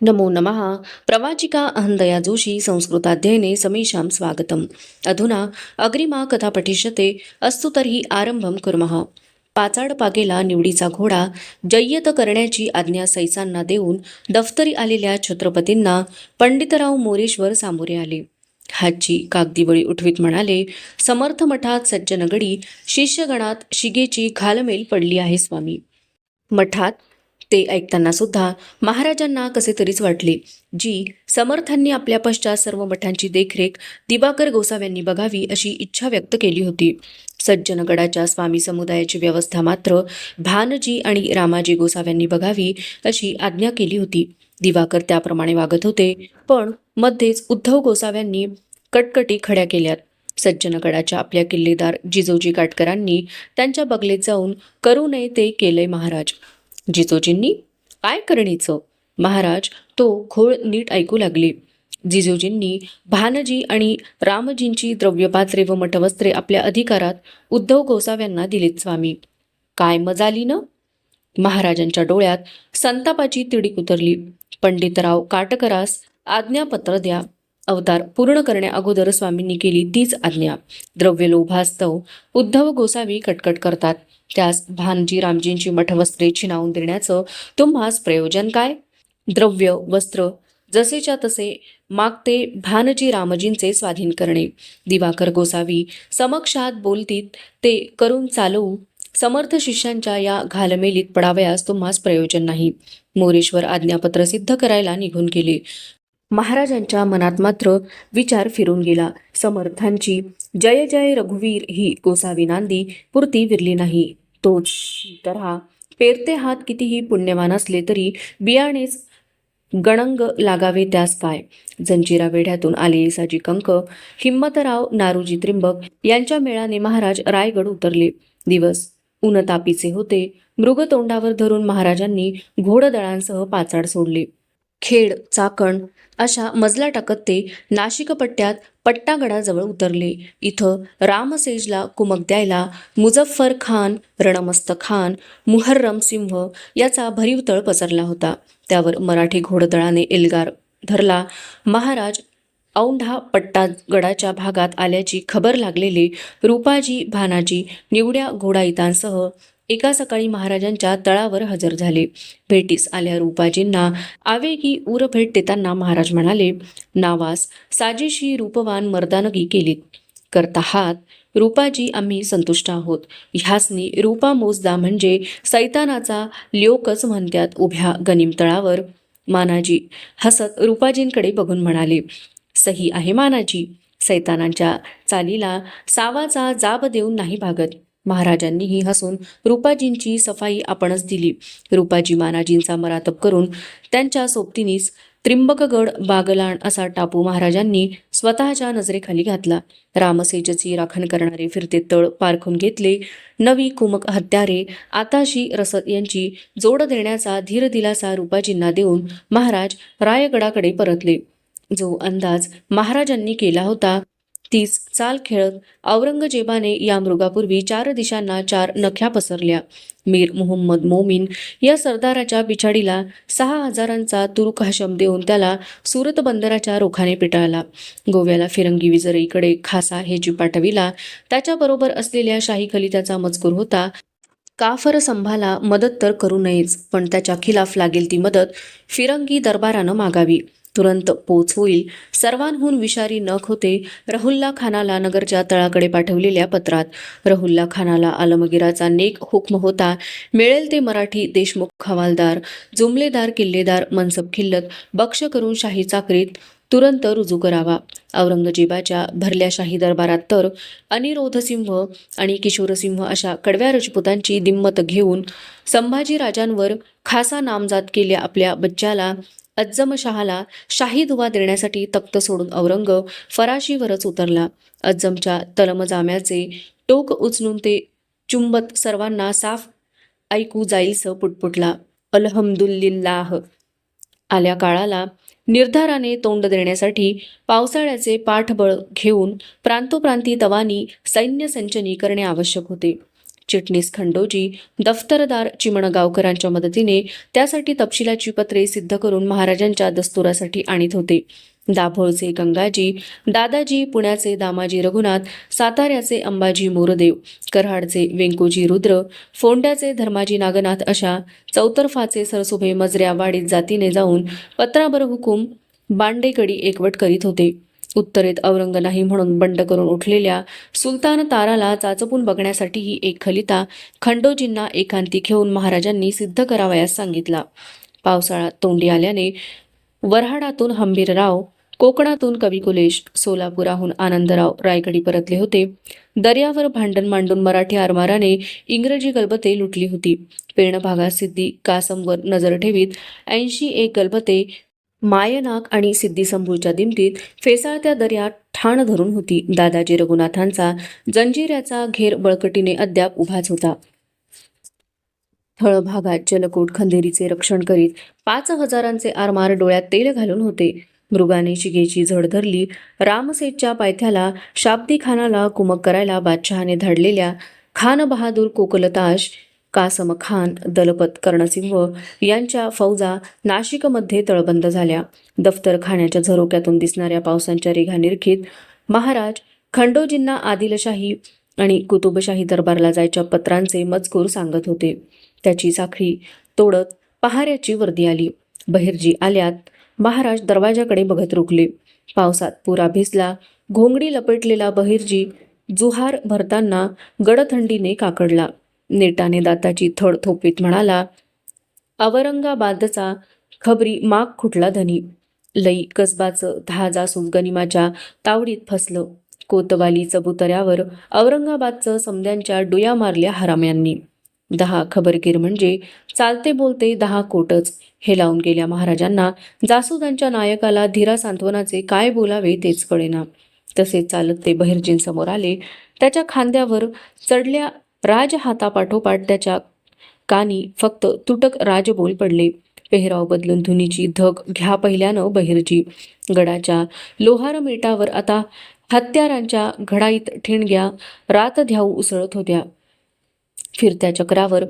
नमो नमः। प्रवाचिका अहंदया जोशी संस्कृताध्ययने समेषां स्वागतम्। अधुना अग्रिमा कथा पठिष्यते। अस्तु तर्हि आरंभं कुर्मः। पाचाड पागेला निवडीचा घोडा जय्यत करण्याची आज्ञा सैसांना देऊन दफ्तरी आलेल्या छत्रपतींना पंडितराव मोरेश्वर सामोरे आले. हातची कागदी बळी उठवीत म्हणाले, समर्थ मठात सज्जनगडी शिष्यगणात शिगेची घालमेल पडली आहे स्वामी. मठात ते ऐकताना सुद्धा महाराजांना कसे तरीच वाटले. जी समर्थांनी आपल्या पश्चात सर्व मठांची देखरेख दिवाकर गोसाव्यांनी बघावी अशी इच्छा व्यक्त केली होती. सज्जनगडाच्या स्वामी समुदायाची व्यवस्था मात्र भानजी आणि रामाजी गोसाव्यांनी बघावी अशी आज्ञा केली होती. दिवाकर त्याप्रमाणे वागत होते, पण मध्येच उद्धव गोसाव्यांनी कटकटी खड्या केल्यात. सज्जनगडाच्या आपल्या किल्लेदार जिजोजी काटकरांनी त्यांच्या बगलेत जाऊन करू नये ते केलंय महाराज. जिजोजींनी काय करणीचं? महाराज तो घोळ नीट ऐकू लागले. जिजोजींनी भानजी आणि रामजींची द्रव्यपात्रे व मठवस्त्रे आपल्या अधिकारात उद्धव गोसाव्यांना दिलीत स्वामी. काय मजाली न? महाराजांच्या डोळ्यात संतापाची तिडीक उतरली. पंडितराव काटकरास आज्ञापत्र द्या. अवतार पूर्ण करण्या अगोदर स्वामींनी केली तीच आज्ञा. द्रव्य लोभास्तव उद्धव गोसावी कटकट करतात. त्यास भानजी रामजींची मठवस्त्रे छिनावून देण्याचं तुम्हास प्रयोजन काय? द्रव्य वस्त्र जसेच्या तसे मागते भानजी रामजींचे स्वाधीन करणे. दिवाकर गोसावी समक्षात बोलतीत ते करून चालवू समर्थ शिष्यांच्या या घालमेलीत पडावयास तुम्हास प्रयोजन नाही. मोरेश्वर आज्ञापत्र सिद्ध करायला निघून गेले. महाराजांच्या मनात मात्र विचार फिरून गेला. समर्थांची जय जय रघुवीर ही गोसावी नांदी पुरती विरली नाही. तोच तर हा पेरते हात कितीही पुण्यवान असले तरी बियाणेच गणंग लागावे त्यास काय. जंजिरा वेढ्यातून आलेले साजी कंक हिम्मतराव नारोजी त्रिंबक यांच्या मेळाने महाराज रायगड उतरले. दिवस उनतापीचे होते. मृगतोंडावर धरून महाराजांनी घोडदळांसह पाचाड सोडले. खेड चाकण अशा मजला टाकत ते नाशिक पट्ट्यात पट्टागडाजवळ उतरले. इथं रामसेजला कुमक द्यायला मुझफ्फर खान, रणमस्त खान, मुहर्रम सिंह याचा भरीव तळ पसरला होता. त्यावर मराठी घोडदळाने एल्गार धरला. महाराज औंढा पट्टागडाच्या भागात आल्याची खबर लागलेले रूपाजी भानाजी निवड्या घोडाईतांसह एका सकाळी महाराजांच्या तळावर हजर झाले. भेटीस आल्या रूपाजींना आवेगी उरभेट देताना महाराज म्हणाले, नावास साजेशी रूपवान मर्दानगी केलीत. करता हात रूपाजी आम्ही संतुष्ट आहोत. ह्यासनी रूपा मोजदा म्हणजे सैतानाचा ल्योकच म्हणत्यात. उभ्या गनिम तळावर मानाजी हसत रूपाजींकडे बघून म्हणाले, सही आहे मानाजी. सैतानांच्या चालीला सावाचा जाब देऊन नाही भागत. महाराजांनीही हसून रूपाजींची सफाई आपणच दिली. रूपाजी मानाजींचा मरातब करून त्यांच्या सोबतीनीच त्रिंबकगड बागलाण असा टापू महाराजांनी स्वतःच्या नजरेखाली घातला. रामसेजची राखण करणारे फिरते तळ पारखून घेतले. नवी कुमक हत्यारे आताशी रसद यांची जोड देण्याचा धीर दिलासा रूपाजींना देऊन महाराज रायगडाकडे परतले. जो अंदाज महाराजांनी केला होता तीच चाल खेळत औरंगजेबाने या मृगापूर्वी 4 दिशांना 4 नख्या पसरल्या. मीर मुहम्मद मोमीन या सरदाराच्या पिछाडीला 6,000चा तुर्क हशम देऊन त्याला सुरत बंदराच्या रोखाने पिटाळला. गोव्याला फिरंगी विजयीकडे खासा हेजी पाठविला. त्याच्याबरोबर असलेल्या शाही खलित्याचा मजकूर होता, काफर संभाला मदत तर करू नयेच, पण त्याच्या खिलाफ लागेल ती मदत फिरंगी दरबारानं मागावी. तुरंत पोच होईल. सर्वांहून विषारी नख होते रहुल्ला खानाला नगरच्या तळाकडे पाठवलेल्या पत्रात. रहुल्ला खानाला आलमगीराचा नेक हुक्म होता, मिळेल ते मराठी देशमुख हवालदार, जुमलेदार, किल्लेदार, मनसब खिल्लत बक्ष करून शाही चाकरीत तुरंत रुजू करावा. औरंगजेबाच्या भरल्या शाही दरबारात तर अनिरोधसिंह आणि किशोरसिंह अशा कडव्या राजपुतांची दिम्मत घेऊन संभाजीराजांवर खासा नामजात केल्या आपल्या बच्च्याला अज्जम शहाला शाही दुवा देण्यासाठी तख्त सोडून औरंग फराशीवरच उतरला. अज्जमच्या तलमजाम्याचे टोक उचलून ते चुंबत सर्वांना साफ ऐकू जाईलसं पुटपुटला, अल्हम्दुलिल्लाह. आल्या काळाला निर्धाराने तोंड देण्यासाठी पावसाळ्याचे पाठबळ घेऊन प्रांतोप्रांती तवानी सैन्य संचनी करणे आवश्यक होते. चिटणीस खंडोजी दफ्तरदार चिमणगावकरांच्या मदतीने त्यासाठी तपशिलाची पत्रे सिद्ध करून महाराजांच्या दस्तुरासाठी आणीत होते. दाभोळचे गंगाजी, दादाजी, पुण्याचे दामाजी रघुनाथ, साताऱ्याचे अंबाजी मोरदेव, कराडचे व्यंकोजी रुद्र, फोंड्याचे धर्माजी नागनाथ अशा चौतर्फाचे सरसुभे मजऱ्या वाडीत जातीने जाऊन पत्राबर हुकूम बांडेकडी एकवट करीत होते. उत्तरेत औरंग नाही म्हणून बंड करून उठलेल्या सुलतान ताराला चाचपून बघण्यासाठीही एक खलिता खंडोजींना एकांती घेऊन महाराजांनी सिद्ध करावयास सांगितला. पावसाळा तोंडी आल्याने वऱ्हाडातून हंबीरराव, कोकणातून कविकुलेश, सोलापुराहून आनंदराव रायगडी परतले होते. दर्यावर भांडण मांडून मराठी आरमाराने इंग्रजी गलबते लुटली होती. पेण भागात सिद्धी कासमवर नजर ठेवीत 81 गलबते मायनाक आणि सिद्धी संभूच्या दिमतीत फेसाळत्या दर्यात ठाण धरून होती. दादाजी रघुनाथांचा जंजिऱ्याचा घेर बळकटीने अद्याप उभाच होता. थळभागात जलकोट खंदेरीचे रक्षण करीत 5,000 आरमार डोळ्यात तेल घालून होते. मृगाने शिगेची झड धरली. रामसेठच्या पायथ्याला शाब्दी खानाला कुमक करायला बादशहाने धाडलेल्या खान बहादूर कोकलताश, कासम खान, दलपत कर्णसिंह यांच्या फौजा नाशिकमध्ये तळबंद झाल्या. दफ्तरखान्याच्या झरोक्यातून दिसणाऱ्या पावसांच्या रेघा निरखीत महाराज खंडोजींना आदिलशाही आणि कुतुबशाही दरबारला जायच्या पत्रांचे मजकूर सांगत होते. त्याची साखळी तोडत पहाऱ्याची वर्दी आली. बहिर्जी आल्यात. महाराज दरवाजाकडे बघत रुकले. पावसात पुरा भिजला. घोंगडी लपेटलेला बहिर्जी जुहार भरताना गडथंडीने काकडला. नेटाने दाताची थड थोपवीत म्हणाला, औरंगाबादचा खबरी माग खुटला धनी. लई कसबाचं 10 जासूस गनिमाच्या तावडीत फसलं. कोतवाली चबुतऱ्यावर औरंगाबादचं समद्यांच्या डुया मारल्या हराम्यांनी. 10 खबरगीर म्हणजे चालते बोलते 10 कोटच. हे लावून गेल्या महाराजांना जासुदांच्या नायकाला धीरा सांत्वनाचे काय बोलावे तेच कळेना. तसेच चालत ते बहिर्जींसमोर आले. त्याच्या खांद्यावर चढल्या राजहातापाठोपाठ त्याच्या कानी फक्त तुटक राजबोल पडले. पेहराव बदलून धुनीची धग घ्या पहिल्यानं बहिर्जी. गडाच्या लोहार मेटावर आता हत्यारांच्या घडाईत ठिणग्या रातध्याऊ उसळत होत्या. फिरत्या चक्रावर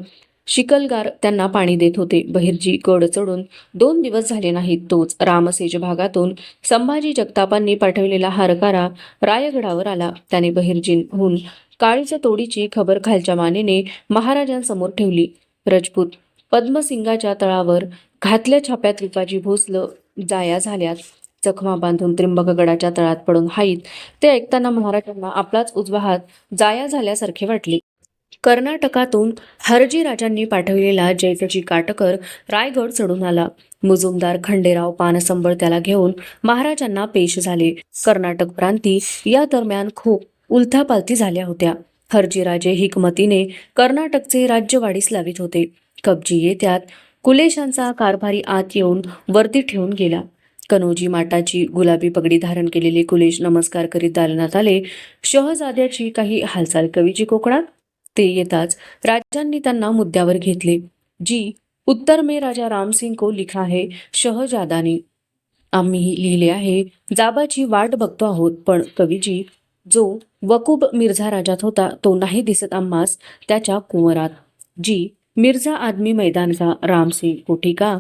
शिकलगार त्यांना पाणी देत होते. बहिर्जी गड चढून 2 दिवस झाले नाहीत. तोच रामसेज भागातून संभाजी जगतापांनी पाठवलेला हारकारा रायगडावर आला. त्याने बहिर्जींहून काळीच्या तोडीची खबर खालच्या मानेने महाराजांसमोर ठेवली. रजपूत पद्मसिंगाच्या तळावर घातल्या छाप्यात विपाजी भोसलं जाया झाल्यात. जखमा बांधून त्रिंबकगडाच्या तळात पडून हाईत. ते ऐकताना महाराजांना आपलाच उजवा हात जाया झाल्यासारखे वाटले. कर्नाटकातून हरजी राजांनी पाठवलेला जयकजी काटकर रायगड चढून आला. मुजुमदार खंडेराव पानसंबळ त्याला घेऊन महाराजांना पेश झाले. कर्नाटक प्रांती या दरम्यान खूप उलथापालथी झाल्या होत्या. हरजीराजे हिकमतीने कर्नाटकचे राज्य वाढीस लावित होते. कब्जी येत्यात कुलेशांचा कारभारी आत येऊन वर्दी ठेवून गेला. कनोजी माटाची गुलाबी पगडी धारण केलेले कुलेश नमस्कार करीत दालनात आले. शहजाद्याची काही हालचाल कवीची कोकणात? ते येताच राजांनी त्यांना मुद्द्यावर घेतले. जी उत्तर में राजा रामसिंग को लिखा है शहजादाने. आम्हीही लिहिले आहे. जाबाची वाट बघतो आहोत. पण कवीजी, जो वकूब मिर्झा राज्यात होता तो नाही दिसत आम्हास त्याच्या कुंवरात. जी मिर्झा आदमी मैदान का, रामसिंग कोठी का?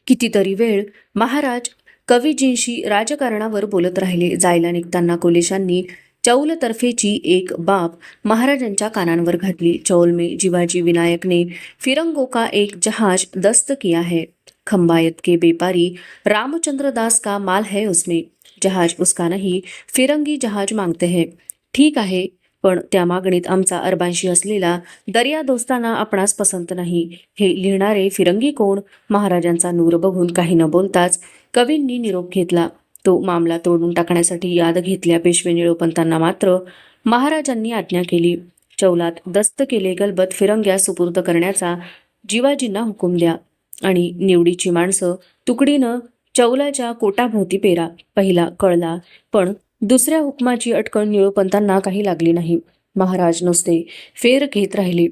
कितीतरी वेळ महाराज कवीजींशी राजकारणावर बोलत राहिले. जायला निघताना कुलेशांनी चौलतर्फेची एक बाब महाराजांच्या कानांवर घातली. चौल में जिवाजी विनायक ने फिरंगों का एक जहाज दस्त किया है. खंबायत के व्यापारी रामचंद्र दास का माल है उसमें. जहाज उसका नहीं, फिरंगी जहाज मागते हैं. ठीक आहे, पण त्या मागणीत आमचा अरबांशी असलेला दर्या दोस्ताना आपणास पसंत नाही. हे लिहिणारे फिरंगी कोण? महाराजांचा नूर बघून काही न बोलताच कवींनी निरोप घेतला. तो मामला तोडून टाकण्यासाठी याद घेतल्या पेशवे निळोपंतांना मात्र महाराजांनी आज्ञा केली. चौलात दस्त केले गलबत फिरंग्या सुपूर्द करण्याचा जिवाजींना हुकूम द्या आणि निवडीची माणसं तुकडीनं चौलाच्या कोटाभोवती पेरा. पहिला कळला, पण दुसऱ्या हुकमाची अटकण निळोपंतांना काही लागली नाही. महाराज नुसते फेर घेत राहिले.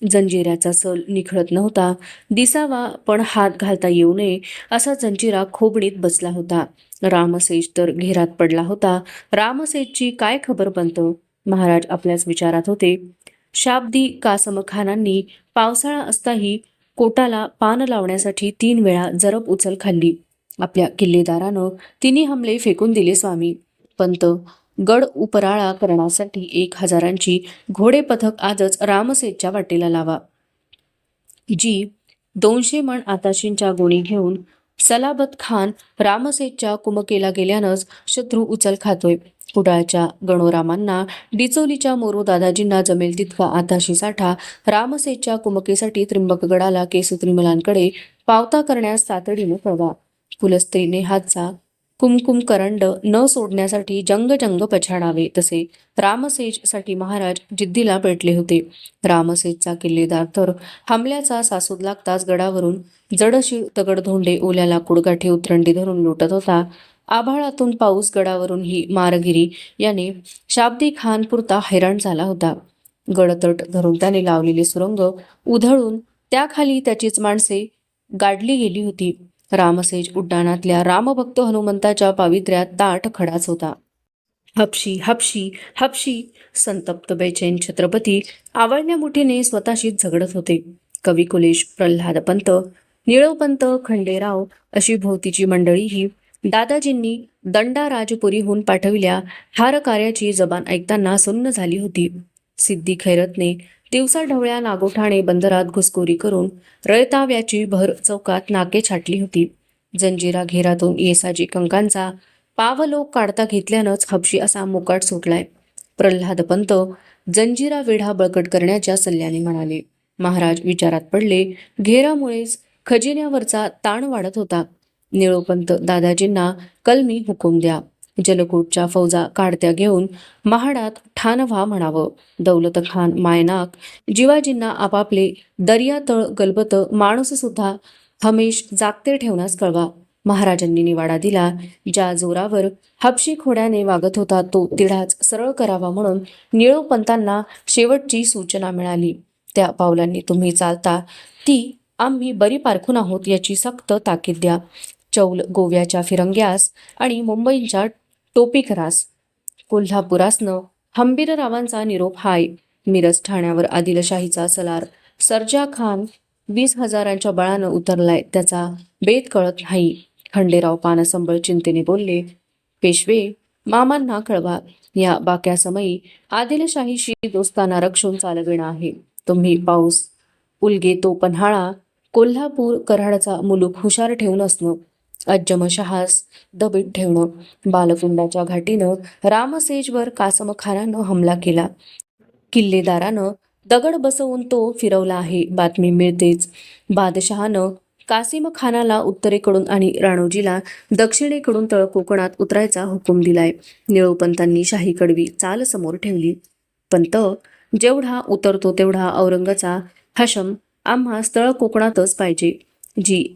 जंजिऱ्याचा सल निखळत नव्हता. दिसावा पण हात घालता येऊ नये असा जंजिरा खोबडीत बसला होता. रामसेज तर घेरात पडला होता. रामसेजची काय खबर बनतं? महाराज आपल्याच विचारात होते. शाब्दी कासम खानांनी पावसाळा असताही कोटाला पान लावण्यासाठी 3 वेळा जरब उचल खाल्ली. आपल्या किल्लेदारानं तिन्ही हमले फेकून दिले स्वामी. पंत गड उपराळा करण्यासाठी 1,000ची घोडे पथक आजच रामसेजच्या वाटेला लावा. जी 200 मण आताशींच्या गोणी घेऊन सलाबत खान रामसेजच्या कुमकेला गेल्यानंच शत्रू उचल खातोय. कुडाळच्या गणोरामांना, डिचोलीच्या मोरू दादाजींना जमेल तितका आताशी साठा रामसेजच्या कुमकेसाठी त्र्यंबकगडाला केसुत्रीमलांकडे पावता करण्यास तातडीने कळवा. कुलस्त्रीने हातचा कुमकुम करंड न सोडण्यासाठी जंग जंग पछाडावे तसे रामसेजसाठी महाराज जिद्दीला पेटले होते. रामसेजचा किल्लेदार तर हमल्याचा सासूद लागताच गडावरून जडशीळ दगडधोंडे ओल्या लाकूडगाठी उतरंडी धरून लुटत होता. आभाळातून पाऊस गडावरून ही मारगिरी याने शाब्दी खान पुरता हैराण झाला होता. गडतट धरून त्याने लावलेले सुरंग उधळून त्याखाली त्याचीच माणसे गाडली गेली होती. रामसेज उड्डाणातल्या रामभक्त हनुमंताच्या पावित्र्यात ताठ खडाच होता. हपशी हपशी हपशी संतप्त बेचैन छत्रपती आवळण्या मुठीने स्वतःशीच झगडत होते. कवी कुलेश, प्रल्हादपंत, निळोपंत, खंडेराव अशी भोवतीची मंडळीही दादाजींनी दंडाराजपुरीहून पाठविल्या हार कार्याची जबान ऐकताना सुन्न झाली होती. सिद्दी खैरतने दिवसाढवळ्या नागोठाणे बंदरात घुसखोरी करून रयताव्याची भर चौकात नाके छाटली होती. जंजिरा घेरातून येसाजी कंकांचा पावलोक काढता घेतल्यानंच हपशी असा मोकाट सुटलाय. प्रल्हादपंत जंजिरा वेढा बळकट करण्याच्या सल्ल्याने म्हणाले. महाराज विचारात पडले. घेरामुळेच खजिन्यावरचा ताण वाढत होता. निळोपंत दादाजींना कलमी हुकूम द्या. जलकोटच्या फौजा काढत्या घेऊन महाडात ठाण व्हा म्हणावं. दौलत खान मायनाक जिवाजींना आपापले दर्यातळ गलबत माणूस सुद्धा हमेश जागते ठेवण्यास कळवा. महाराजांनी निवाडा दिला. ज्या जोरावर हपशी खोड्याने वागत होता तो तिढाच सरळ करावा म्हणून निळोपंतांना शेवटची सूचना मिळाली. त्या पावलांनी तुम्ही चालता ती आम्ही बरी पारखून आहोत याची सक्त ताकीद द्या. चौल गोव्याच्या फिरंग्यास आणि मुंबईच्या टोपीकरास, कोल्हापुरासनं हंबीररावांचा निरोप हाय. मिरज ठाण्यावर आदिलशाहीचा सलार सर्जा खान 20,000च्या बळानं उतरलाय. त्याचा बेत कळत नाही. खंडेराव पानसंबळ चिंतेने बोलले. पेशवे मामांना कळवा. या बाक्यासमयी आदिलशाहीशी दोस्ताना रक्षून चालविणं आहे. तुम्ही पाऊस उलगे तो पन्हाळा कोल्हापूर कराडचा मुलूक हुशार ठेवून असणं, अज्जमशहास दबीत ठेवणं. बालकुंडाच्या घाटीनं रामसेजवर कासम खानानं हमला केला. किल्लेदारानं दगड बसवून तो फिरवला आहे. बातमी मिळतेच बादशहानं कासिम खानाला उत्तरेकडून आणि राणोजीला दक्षिणेकडून तळ कोकणात उतरायचा हुकूम दिलाय. निळोपंतांनी शाही कडवी चाल समोर ठेवली. पंत जेवढा उतरतो तेवढा औरंगाचा हशम आम्हा तळ कोकणातच पाहिजे. जी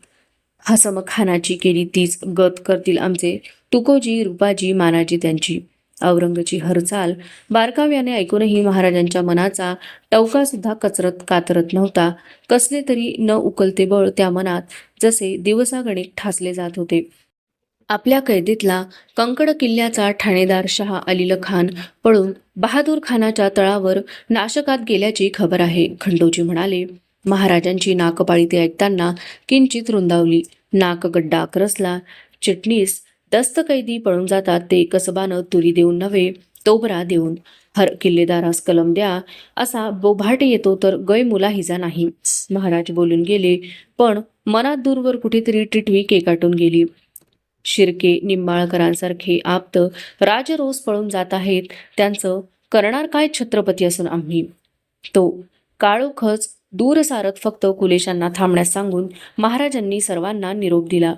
हसम खानाची केली तीच गत करतील आमचे तुकोजी, रूपाजी, मानाजी त्यांची. औरंगची हरचाल बारकाव्याने ऐकूनही महाराजांच्या मनाचा टवका सुद्धा कचरत कातरत नव्हता. कसले तरी न उकलते बळ त्या मनात जसे दिवसागणिक ठासले जात होते. आपल्या कैदेतला कंकड किल्ल्याचा ठाणेदार शाह अलील खान पळून बहादूर खानाच्या तळावर नाशकात गेल्याची खबर आहे. खंडोजी म्हणाले. महाराजांची नाकपाळी ते ऐकताना किंचित रुंदावली. नाकगड्डा आकरसला. चिटणीस दस्तकैदी पळून जातात ते कसबानं तुरी देऊन नव्हे तोबरा देऊन. हर किल्लेदारास कलम द्या असा बोभाट येतो तर गय मुलाहिजा नाही. महाराज बोलून गेले पण मनात दूरवर कुठेतरी टिटवी केकाटून गेली. शिर्के निंबाळकरांसारखे आप्त राजरोस पळून जात आहेत. त्यांचं करणार काय छत्रपती असून आम्ही. तो काळोखच दूर सारत फक्त कुलेशांना थांबण्यास सांगून महाराजांनी सर्वांना निरोप दिला.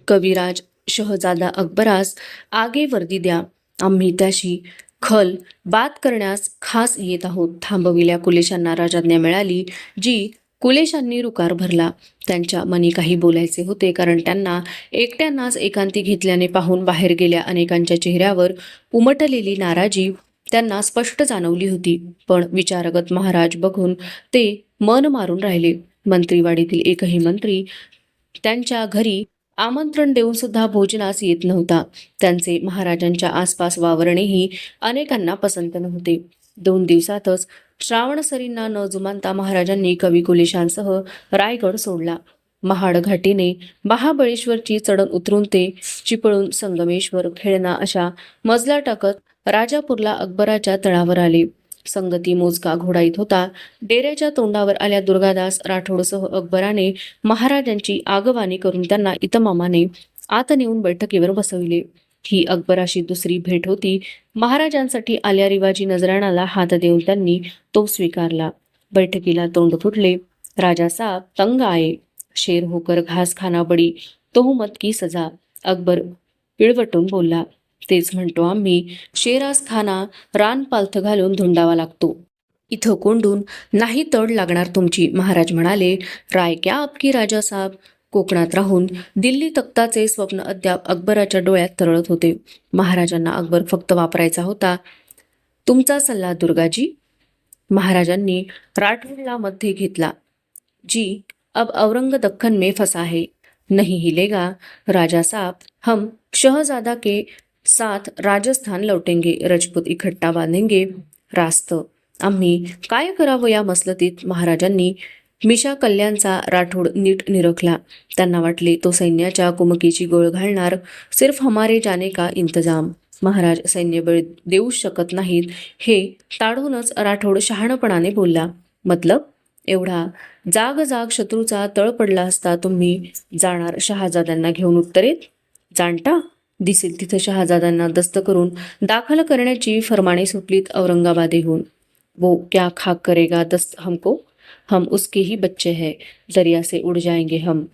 कविराज शहजादा अकबरास आगे वर्दी द्या. आम्ही त्याशी खल बात करण्यास खास येत आहोत. थांबविल्या कुलेशांना राजाज्ञा मिळाली. जी कुलेशांनी रुकार भरला. त्यांच्या मनी काही बोलायचे होते कारण त्यांना एकट्यांनाच एकांती घेतल्याने पाहून बाहेर गेल्या अनेकांच्या चेहऱ्यावर उमटलेली नाराजी त्यांना स्पष्ट जाणवली होती. पण विचारगत महाराज बघून ते मन मारून राहिले. मंत्रीवाडीतील एकही मंत्री त्यांच्या घरी आमंत्रण देऊन सुद्धा भोजनास येत नव्हता. त्यांचे महाराजांच्या आसपास वावरणेही अनेकांना पसंत नव्हते. 2 दिवसातच श्रावणसरींना न जुमानता महाराजांनी कवी कुलेशांसह रायगड सोडला. महाड घाटीने महाबळेश्वरची चढण उतरून ते चिपळूण, संगमेश्वर, खेळणा अशा मजला टाकत राजापूरला अकबराच्या तळावर आले. संगती मोजका घोडा येत होता. डेऱ्याच्या तोंडावर आल्या दुर्गादास राठोडसह अकबराने महाराजांची आगवानी करून त्यांना इतमामाने आत नेऊन बैठकीवर बसविले. ही अकबराशी दुसरी भेट होती. महाराजांसाठी आल्या रिवाजी नजराणाला हात देऊन त्यांनी तो स्वीकारला. बैठकीला तोंड फुटले. राजा साहब तंग आए, शेर होकर घास खाना बडी तोहमत की सजा. अकबर पिळवटून बोलला, तेच म्हणतो आम्ही, शेरास खाना रान पालथ घालून धुंडावा लागतो. इथं कोंडून नाही तड लागणार तुमची. महाराज म्हणाले, राय क्या आपकी राजा साहब. कोकणात राहून दिल्ली तख्ताचे स्वप्न अद्याप अकबराच्या डोळ्यात तरळत होते. महाराजांना अकबर फक्त वापरायचा होता. तुमचा सल्ला दुर्गाजी. महाराजांनी राठोडला मध्ये घेतला. जी अब औरंग दक्कन में फंसा है, नहीं हिलेगा. राजा साहब, हम शहजादा के साथ राजस्थान लौटेंगे, राजपूत इकट्ठा बांधेंगे. रास्त आम्ही काय करावं या मसलतीत. महाराजांनी मिशा कल्याणचा राठोड नीट निरखला. त्यांना वाटले तो सैन्याच्या कुमकीची गोळ घालणार. सिर्फ हमारे जाने का इंतजाम. महाराज सैन्यबळ देऊ शकत नाहीत हे ताडूनच राठोड शहाणपणाने बोलला. मतलब एवढा जाग जाग शत्रूचा तळ पडला असता तुम्ही जाणार शहाजाद्यांना घेऊन उत्तरेत. जाणता दिसेल तिथं शहाजाद्यांना दस्त करून दाखल करण्याची फरमाने सुटलीत औरंगाबादेहून. वो क्या खाक करेगा दस्त हमको, हम उसके ही बच्चे हैं, दरिया से उड़ जाएंगे हम.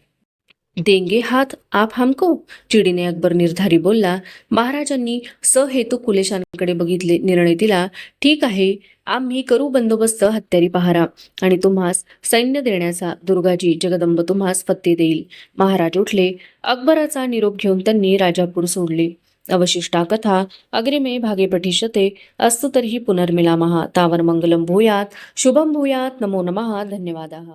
देंगे हात आप हमको. चिडीने अकबर निर्धारी बोलला. महाराजांनी सहेतुक कुलेशांकडे बघितले. निर्णय दिला, ठीक आहे, आम्ही करू बंदोबस्त हत्यारी पहारा आणि तुम्हास सैन्य देण्याचा. दुर्गाजी जगदंब तुम्हास पत्ते देईल. महाराज उठले. अकबराचा निरोप घेऊन त्यांनी राजापूर सोडले. अवशिष्टा कथा अग्रिमे भागे पठिष्यते. अस्तु तर्हि पुनर्मिलामः. तावन्मङ्गलं भूयात्, शुभं भूयात्. नमो नमः. धन्यवादाः.